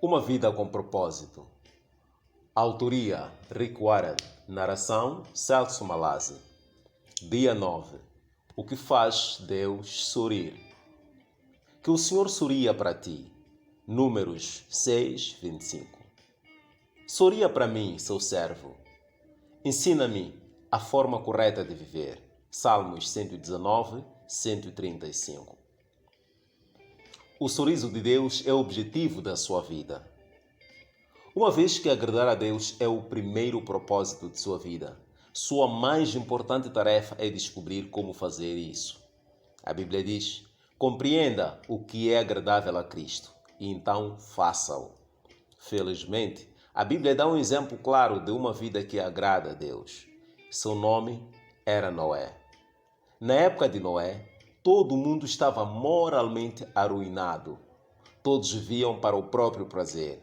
Uma vida com propósito. Autoria: Rick Warren. Narração: Celso Malazzi. Dia 9. O que faz Deus sorrir? Que o Senhor sorria para ti. Números 6, 25. Sorria para mim, seu servo. Ensina-me a forma correta de viver. Salmos 119, 135. O sorriso de Deus é o objetivo da sua vida. Uma vez que agradar a Deus é o primeiro propósito de sua vida, sua mais importante tarefa é descobrir como fazer isso. A Bíblia diz: compreenda o que é agradável a Cristo e então faça-o. Felizmente, a Bíblia dá um exemplo claro de uma vida que agrada a Deus. Seu nome era Noé. Na época de Noé, todo mundo estava moralmente arruinado. Todos viviam para o próprio prazer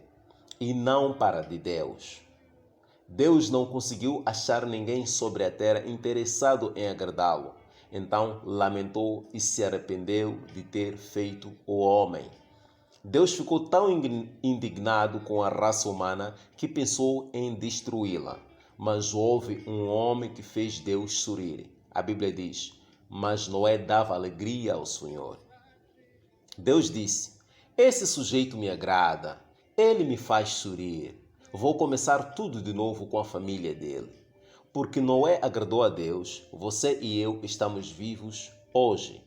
e não para de Deus. Deus não conseguiu achar ninguém sobre a terra interessado em agradá-lo. Então lamentou e se arrependeu de ter feito o homem. Deus ficou tão indignado com a raça humana que pensou em destruí-la. Mas houve um homem que fez Deus sorrir. A Bíblia diz: mas Noé dava alegria ao Senhor. Deus disse: esse sujeito me agrada, ele me faz sorrir. Vou começar tudo de novo com a família dele. Porque Noé agradou a Deus, você e eu estamos vivos hoje.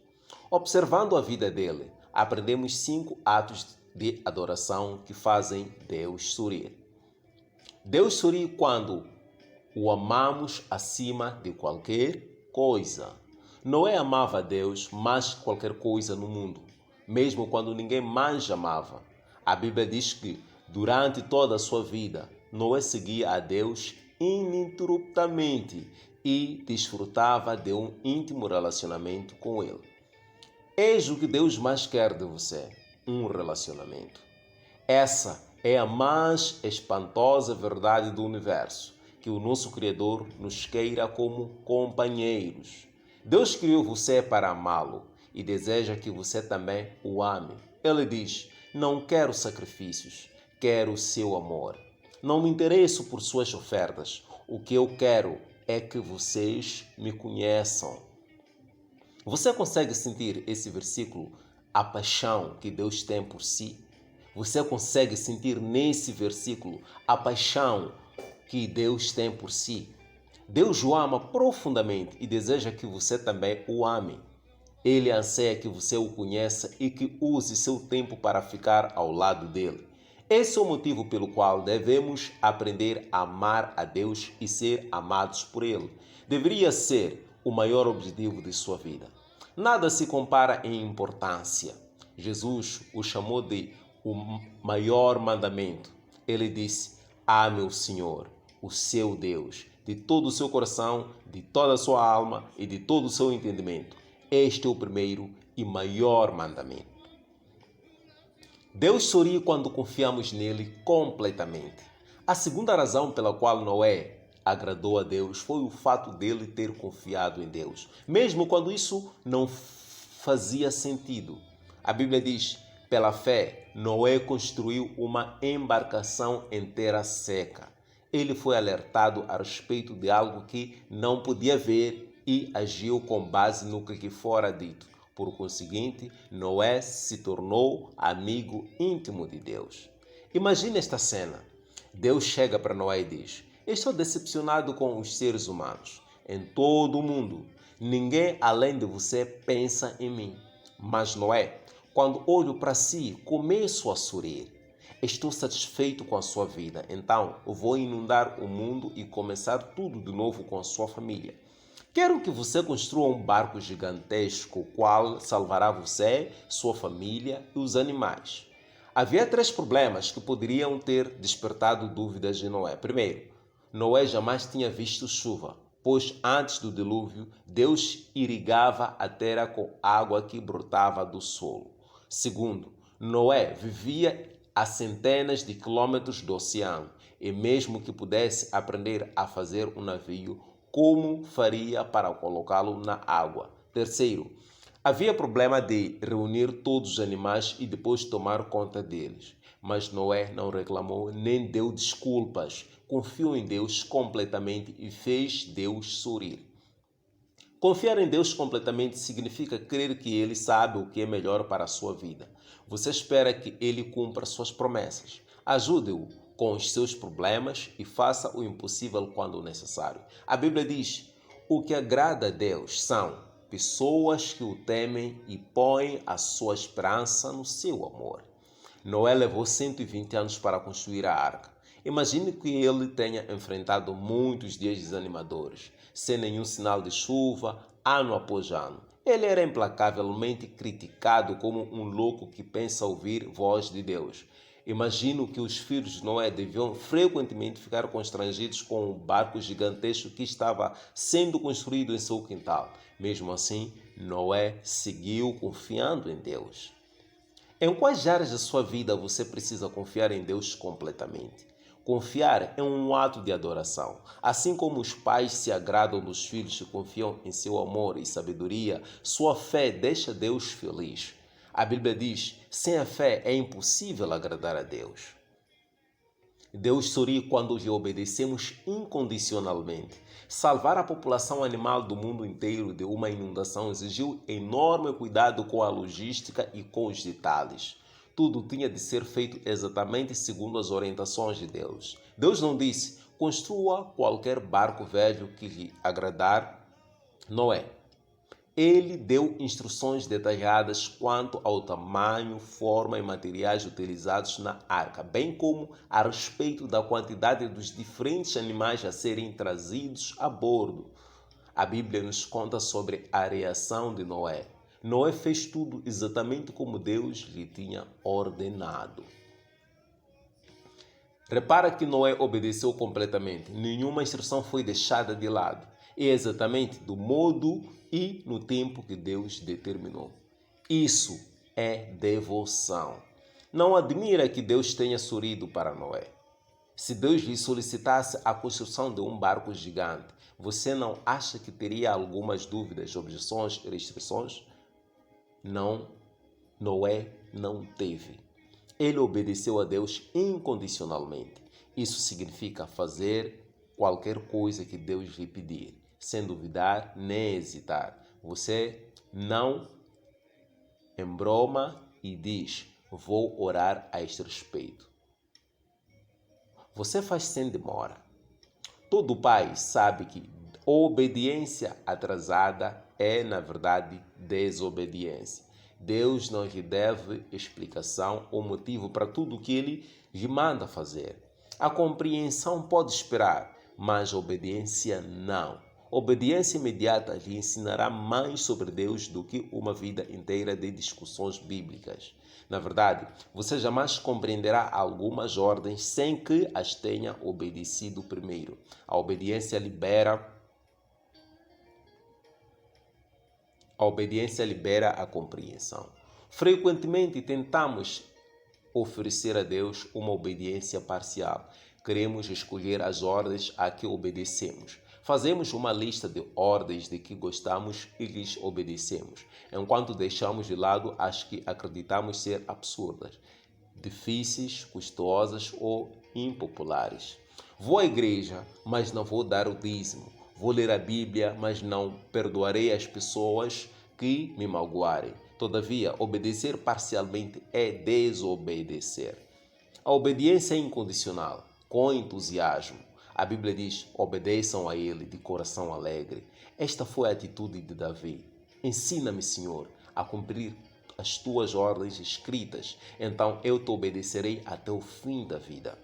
Observando a vida dele, aprendemos 5 atos de adoração que fazem Deus sorrir. Deus sorri quando o amamos acima de qualquer coisa. Noé amava a Deus mais que qualquer coisa no mundo, mesmo quando ninguém mais amava. A Bíblia diz que, durante toda a sua vida, Noé seguia a Deus ininterruptamente e desfrutava de um íntimo relacionamento com Ele. Eis o que Deus mais quer de você: um relacionamento. Essa é a mais espantosa verdade do universo, que o nosso Criador nos queira como companheiros. Deus criou você para amá-lo e deseja que você também o ame. Ele diz: não quero sacrifícios, quero o seu amor. Não me interesso por suas ofertas. O que eu quero é que vocês me conheçam. Você consegue sentir esse versículo, a paixão que Deus tem por si? Você consegue sentir nesse versículo a paixão que Deus tem por si? Deus o ama profundamente e deseja que você também o ame. Ele anseia que você o conheça e que use seu tempo para ficar ao lado dele. Esse é o motivo pelo qual devemos aprender a amar a Deus e ser amados por Ele. Deveria ser o maior objetivo de sua vida. Nada se compara em importância. Jesus o chamou de o maior mandamento. Ele disse: ame o Senhor, o seu Deus, de todo o seu coração, de toda a sua alma e de todo o seu entendimento. Este é o primeiro e maior mandamento. Deus sorri quando confiamos nele completamente. A segunda razão pela qual Noé agradou a Deus foi o fato dele ter confiado em Deus, mesmo quando isso não fazia sentido. A Bíblia diz: pela fé, Noé construiu uma embarcação em terra seca. Ele foi alertado a respeito de algo que não podia ver e agiu com base no que fora dito. Por conseguinte, Noé se tornou amigo íntimo de Deus. Imagine esta cena. Deus chega para Noé e diz: estou decepcionado com os seres humanos. Em todo o mundo, ninguém além de você pensa em mim. Mas Noé, quando olho para si, começo a sorrir. Estou satisfeito com a sua vida, então vou inundar o mundo e começar tudo de novo com a sua família. Quero que você construa um barco gigantesco, o qual salvará você, sua família e os animais. Havia 3 problemas que poderiam ter despertado dúvidas em Noé. Primeiro, Noé jamais tinha visto chuva, pois antes do dilúvio, Deus irrigava a terra com água que brotava do solo. Segundo, Noé vivia a centenas de quilômetros do oceano e mesmo que pudesse aprender a fazer um navio, como faria para colocá-lo na água? Terceiro, havia problema de reunir todos os animais e depois tomar conta deles. Mas Noé não reclamou nem deu desculpas. Confiou em Deus completamente e fez Deus sorrir. Confiar em Deus completamente significa crer que Ele sabe o que é melhor para a sua vida. Você espera que Ele cumpra suas promessas. Ajude-o com os seus problemas e faça o impossível quando necessário. A Bíblia diz: o que agrada a Deus são pessoas que o temem e põem a sua esperança no seu amor. Noé levou 120 anos para construir a arca. Imagine que ele tenha enfrentado muitos dias desanimadores, sem nenhum sinal de chuva, ano após ano. Ele era implacavelmente criticado como um louco que pensa ouvir voz de Deus. Imagino que os filhos de Noé deviam frequentemente ficar constrangidos com o barco gigantesco que estava sendo construído em seu quintal. Mesmo assim, Noé seguiu confiando em Deus. Em quais áreas da sua vida você precisa confiar em Deus completamente? Confiar é um ato de adoração. Assim como os pais se agradam dos filhos que confiam em seu amor e sabedoria, sua fé deixa Deus feliz. A Bíblia diz: sem a fé é impossível agradar a Deus. Deus sorri quando lhe obedecemos incondicionalmente. Salvar a população animal do mundo inteiro de uma inundação exigiu enorme cuidado com a logística e com os detalhes. Tudo tinha de ser feito exatamente segundo as orientações de Deus. Deus não disse: construa qualquer barco velho que lhe agradar. Noé. Ele deu instruções detalhadas quanto ao tamanho, forma e materiais utilizados na arca, bem como a respeito da quantidade dos diferentes animais a serem trazidos a bordo. A Bíblia nos conta sobre a reação de Noé. Noé fez tudo exatamente como Deus lhe tinha ordenado. Repara que Noé obedeceu completamente. Nenhuma instrução foi deixada de lado. É exatamente do modo e no tempo que Deus determinou. Isso é devoção. Não admira que Deus tenha sorrido para Noé. Se Deus lhe solicitasse a construção de um barco gigante, você não acha que teria algumas dúvidas, objeções e restrições? Não, Noé não teve. Ele obedeceu a Deus incondicionalmente. Isso significa fazer qualquer coisa que Deus lhe pedir, sem duvidar nem hesitar. Você não embroma e diz: vou orar a este respeito. Você faz sem demora. Todo pai sabe que obediência atrasada é, na verdade, desobediência. Deus não lhe deve explicação ou motivo para tudo o que ele lhe manda fazer. A compreensão pode esperar, mas a obediência não. Obediência imediata lhe ensinará mais sobre Deus do que uma vida inteira de discussões bíblicas. Na verdade, você jamais compreenderá algumas ordens sem que as tenha obedecido primeiro. A obediência libera a compreensão. Frequentemente tentamos oferecer a Deus uma obediência parcial. Queremos escolher as ordens a que obedecemos. Fazemos uma lista de ordens de que gostamos e lhes obedecemos, enquanto deixamos de lado as que acreditamos ser absurdas, difíceis, custosas ou impopulares. Vou à igreja, mas não vou dar o dízimo. Vou ler a Bíblia, mas não perdoarei as pessoas que me magoarem. Todavia, obedecer parcialmente é desobedecer. A obediência é incondicional, com entusiasmo. A Bíblia diz: obedeçam a Ele de coração alegre. Esta foi a atitude de Davi. Ensina-me, Senhor, a cumprir as tuas ordens escritas, então eu te obedecerei até o fim da vida.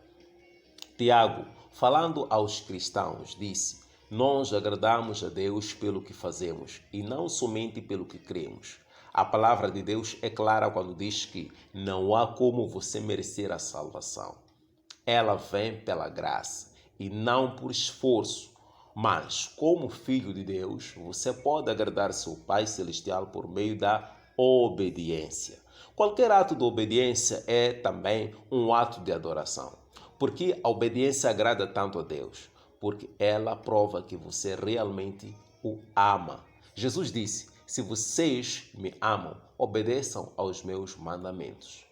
Tiago, falando aos cristãos, disse: nós agradamos a Deus pelo que fazemos e não somente pelo que cremos. A palavra de Deus é clara quando diz que não há como você merecer a salvação. Ela vem pela graça e não por esforço. Mas, como filho de Deus, você pode agradar seu Pai Celestial por meio da obediência. Qualquer ato de obediência é também um ato de adoração. Porque a obediência agrada tanto a Deus? Porque ela prova que você realmente o ama. Jesus disse: se vocês me amam, obedeçam aos meus mandamentos.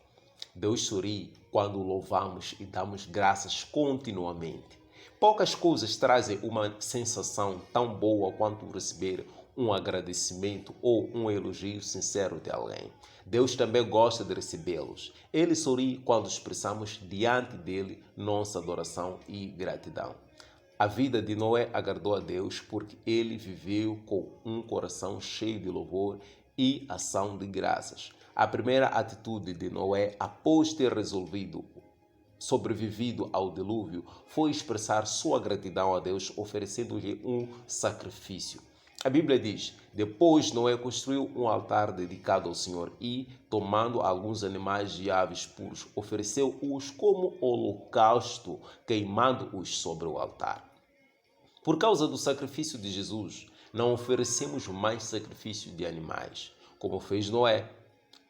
Deus sorri quando o louvamos e damos graças continuamente. Poucas coisas trazem uma sensação tão boa quanto receber um agradecimento ou um elogio sincero de alguém. Deus também gosta de recebê-los. Ele sorri quando expressamos diante dele nossa adoração e gratidão. A vida de Noé agradou a Deus porque ele viveu com um coração cheio de louvor e ação de graças. A primeira atitude de Noé, após ter sobrevivido ao dilúvio, foi expressar sua gratidão a Deus, oferecendo-lhe um sacrifício. A Bíblia diz: depois Noé construiu um altar dedicado ao Senhor e, tomando alguns animais e aves puros, ofereceu-os como holocausto, queimando-os sobre o altar. Por causa do sacrifício de Jesus, não oferecemos mais sacrifício de animais, como fez Noé.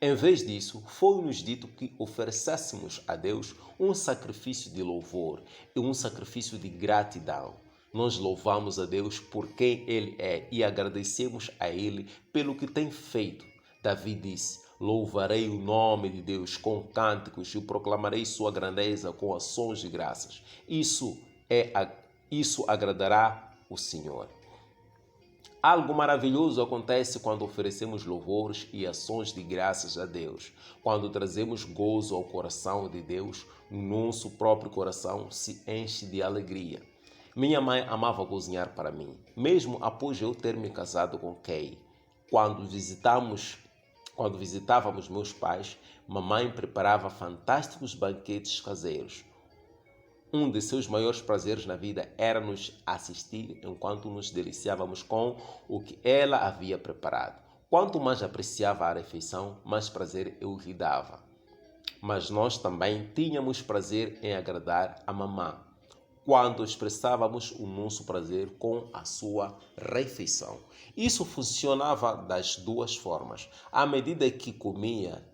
Em vez disso, foi-nos dito que oferecêssemos a Deus um sacrifício de louvor e um sacrifício de gratidão. Nós louvamos a Deus por quem Ele é e agradecemos a Ele pelo que tem feito. Davi disse: louvarei o nome de Deus com cânticos e proclamarei sua grandeza com ações de graças. Isso agradará o Senhor. Algo maravilhoso acontece quando oferecemos louvores e ações de graças a Deus. Quando trazemos gozo ao coração de Deus, nosso próprio coração se enche de alegria. Minha mãe amava cozinhar para mim, mesmo após eu ter me casado com Kay. Quando visitávamos meus pais, mamãe preparava fantásticos banquetes caseiros. Um de seus maiores prazeres na vida era nos assistir enquanto nos deliciávamos com o que ela havia preparado. Quanto mais apreciava a refeição, mais prazer eu lhe dava. Mas nós também tínhamos prazer em agradar a mamã, quando expressávamos o nosso prazer com a sua refeição. Isso funcionava das duas formas. À medida que comia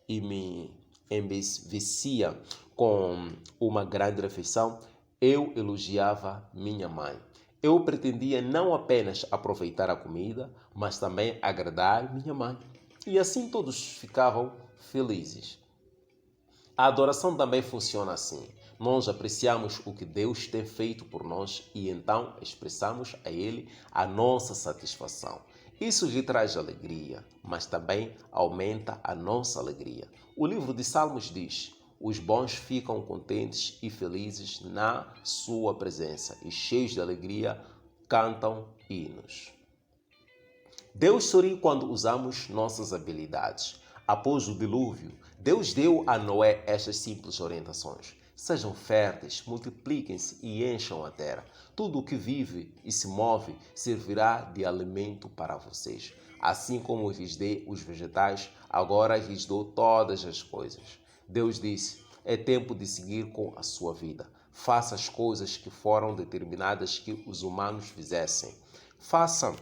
e me embevescia com uma grande refeição, eu elogiava minha mãe. Eu pretendia não apenas aproveitar a comida, mas também agradar minha mãe. E assim todos ficavam felizes. A adoração também funciona assim. Nós apreciamos o que Deus tem feito por nós e então expressamos a Ele a nossa satisfação. Isso lhe traz alegria, mas também aumenta a nossa alegria. O livro de Salmos diz: os bons ficam contentes e felizes na sua presença e cheios de alegria cantam hinos. Deus sorri quando usamos nossas habilidades. Após o dilúvio, Deus deu a Noé estas simples orientações: sejam férteis, multipliquem-se e encham a terra. Tudo o que vive e se move servirá de alimento para vocês. Assim como lhes dei os vegetais, agora lhes dou todas as coisas. Deus disse: é tempo de seguir com a sua vida. Faça as coisas que foram determinadas que os humanos fizessem. Façam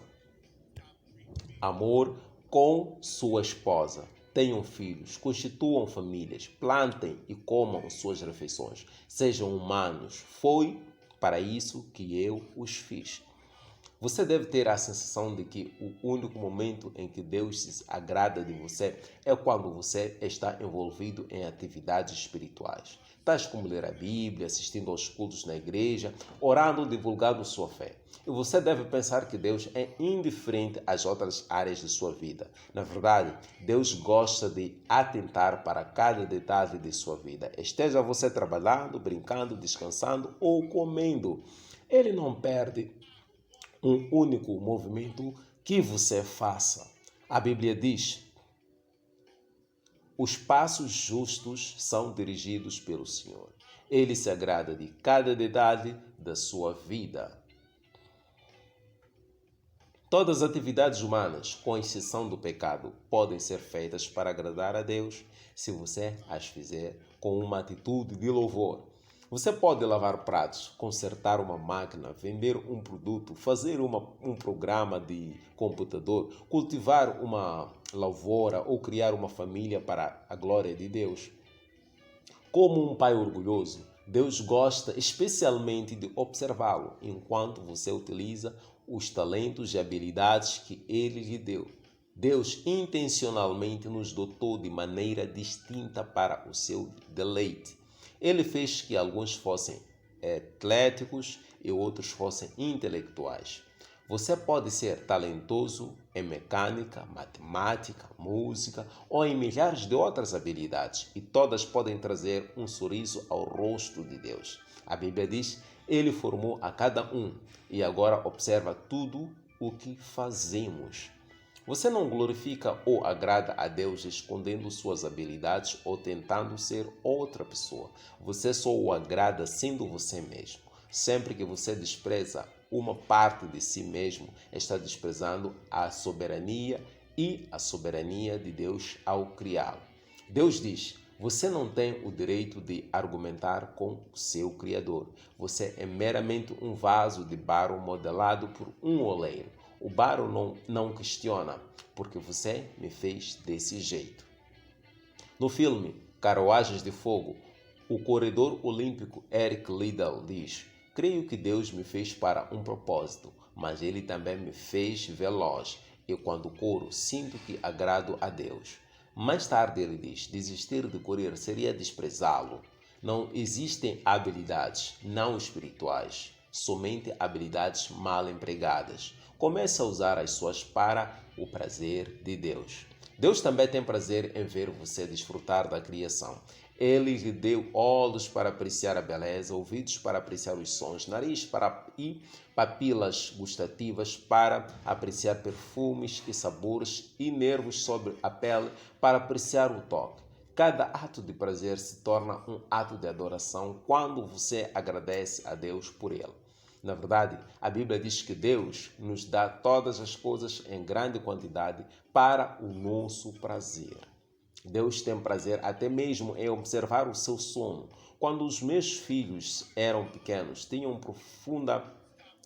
amor com sua esposa. Tenham filhos, constituam famílias, plantem e comam suas refeições. Sejam humanos. Foi para isso que eu os fiz. Você deve ter a sensação de que o único momento em que Deus se agrada de você é quando você está envolvido em atividades espirituais, tais como ler a Bíblia, assistindo aos cultos na igreja, orando ou divulgando sua fé. E você deve pensar que Deus é indiferente às outras áreas de sua vida. Na verdade, Deus gosta de atentar para cada detalhe de sua vida. Esteja você trabalhando, brincando, descansando ou comendo. Ele não perde um único movimento que você faça. A Bíblia diz: os passos justos são dirigidos pelo Senhor. Ele se agrada de cada detalhe da sua vida. Todas as atividades humanas, com exceção do pecado, podem ser feitas para agradar a Deus se você as fizer com uma atitude de louvor. Você pode lavar pratos, consertar uma máquina, vender um produto, fazer um programa de computador, cultivar uma lavoura ou criar uma família para a glória de Deus. Como um pai orgulhoso, Deus gosta especialmente de observá-lo enquanto você utiliza os talentos e habilidades que Ele lhe deu. Deus intencionalmente nos dotou de maneira distinta para o seu deleite. Ele fez que alguns fossem atléticos e outros fossem intelectuais. Você pode ser talentoso em mecânica, matemática, música ou em milhares de outras habilidades, e todas podem trazer um sorriso ao rosto de Deus. A Bíblia diz: Ele formou a cada um e agora observa tudo o que fazemos. Você não glorifica ou agrada a Deus escondendo suas habilidades ou tentando ser outra pessoa. Você só o agrada sendo você mesmo. Sempre que você despreza uma parte de si mesmo, está desprezando a soberania e a soberania de Deus ao criá-lo. Deus diz: você não tem o direito de argumentar com o seu Criador. Você é meramente um vaso de barro modelado por um oleiro. O barro não questiona, porque você me fez desse jeito. No filme Carruagens de Fogo, o corredor olímpico Eric Liddell diz: creio que Deus me fez para um propósito, mas Ele também me fez veloz, e quando corro, sinto que agrado a Deus. Mais tarde ele diz: desistir de correr seria desprezá-lo. Não existem habilidades não espirituais, somente habilidades mal empregadas. Comece a usar as suas para o prazer de Deus. Deus também tem prazer em ver você desfrutar da criação. Ele lhe deu olhos para apreciar a beleza, ouvidos para apreciar os sons, nariz e papilas gustativas para apreciar perfumes e sabores, e nervos sobre a pele para apreciar o toque. Cada ato de prazer se torna um ato de adoração quando você agradece a Deus por ele. Na verdade, a Bíblia diz que Deus nos dá todas as coisas em grande quantidade para o nosso prazer. Deus tem prazer até mesmo em observar o seu sono. Quando os meus filhos eram pequenos, tinham profunda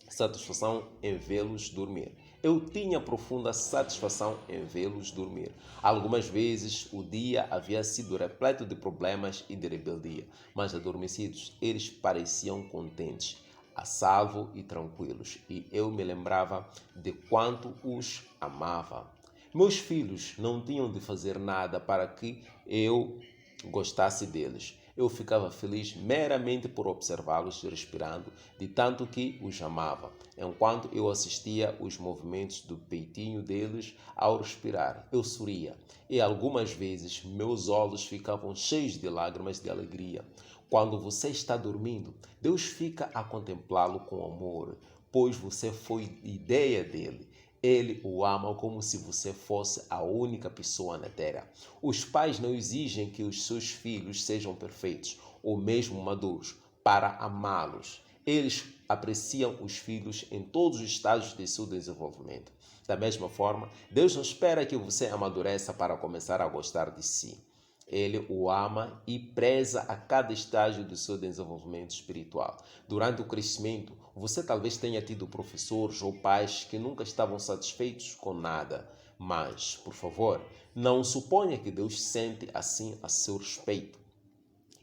satisfação em vê-los dormir. Eu tinha profunda satisfação em vê-los dormir. Algumas vezes o dia havia sido repleto de problemas e de rebeldia, mas adormecidos, eles pareciam contentes, a salvo e tranquilos, e eu me lembrava de quanto os amava. Meus filhos não tinham de fazer nada para que eu gostasse deles. Eu ficava feliz meramente por observá-los respirando, de tanto que os amava, enquanto eu assistia os movimentos do peitinho deles ao respirar. Eu sorria, e algumas vezes meus olhos ficavam cheios de lágrimas de alegria. Quando você está dormindo, Deus fica a contemplá-lo com amor, pois você foi ideia dele. Ele o ama como se você fosse a única pessoa na terra. Os pais não exigem que os seus filhos sejam perfeitos ou mesmo maduros para amá-los. Eles apreciam os filhos em todos os estágios de seu desenvolvimento. Da mesma forma, Deus não espera que você amadureça para começar a gostar de si. Ele o ama e preza a cada estágio do seu desenvolvimento espiritual. Durante o crescimento, você talvez tenha tido professores ou pais que nunca estavam satisfeitos com nada. Mas, por favor, não suponha que Deus sente assim a seu respeito.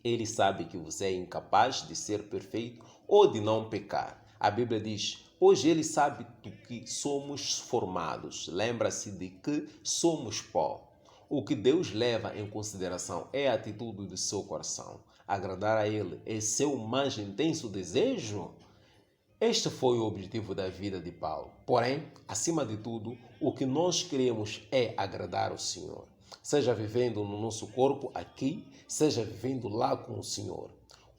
Ele sabe que você é incapaz de ser perfeito ou de não pecar. A Bíblia diz: pois ele sabe do que somos formados. Lembra-se de que somos pó. O que Deus leva em consideração é a atitude do seu coração. Agradar a Ele é seu mais intenso desejo? Este foi o objetivo da vida de Paulo. Porém, acima de tudo, o que nós queremos é agradar o Senhor. Seja vivendo no nosso corpo aqui, seja vivendo lá com o Senhor.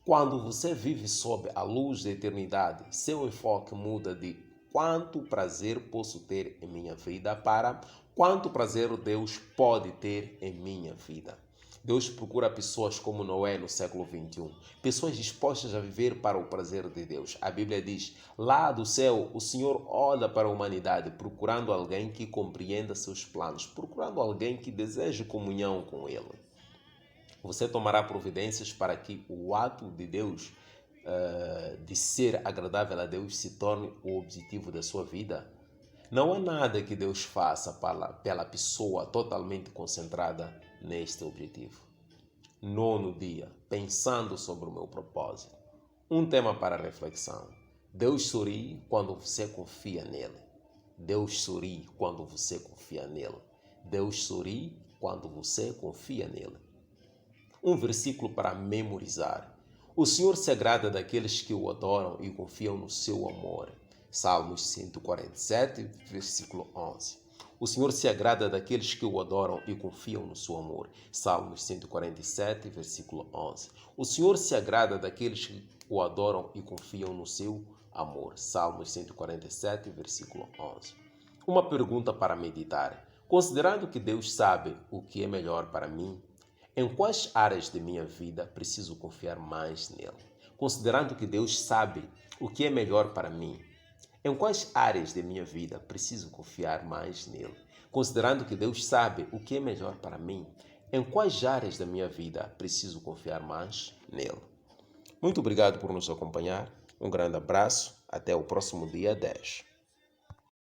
Quando você vive sob a luz da eternidade, seu enfoque muda de quanto prazer posso ter em minha vida para quanto prazer Deus pode ter em minha vida. Deus procura pessoas como Noé no século XXI, pessoas dispostas a viver para o prazer de Deus. A Bíblia diz: lá do céu, o Senhor olha para a humanidade, procurando alguém que compreenda seus planos, procurando alguém que deseje comunhão com Ele. Você tomará providências para que o ato de Deus, de ser agradável a Deus, se torne o objetivo da sua vida? Não há nada que Deus faça pela pessoa totalmente concentrada neste objetivo. Nono dia, pensando sobre o meu propósito. Um tema para reflexão. Deus sorri quando você confia nele. Deus sorri quando você confia nele. Deus sorri quando você confia nele. Um versículo para memorizar. O Senhor se agrada daqueles que o adoram e confiam no seu amor. Salmos 147, versículo 11. O Senhor se agrada daqueles que o adoram e confiam no seu amor. Salmos 147, versículo 11. O Senhor se agrada daqueles que o adoram e confiam no seu amor. Salmos 147, versículo 11. Uma pergunta para meditar. Considerando que Deus sabe o que é melhor para mim, em quais áreas de minha vida preciso confiar mais nele? Considerando que Deus sabe o que é melhor para mim, em quais áreas de minha vida preciso confiar mais nele? Considerando que Deus sabe o que é melhor para mim, em quais áreas da minha vida preciso confiar mais nele? Muito obrigado por nos acompanhar. Um grande abraço. Até o próximo dia 10.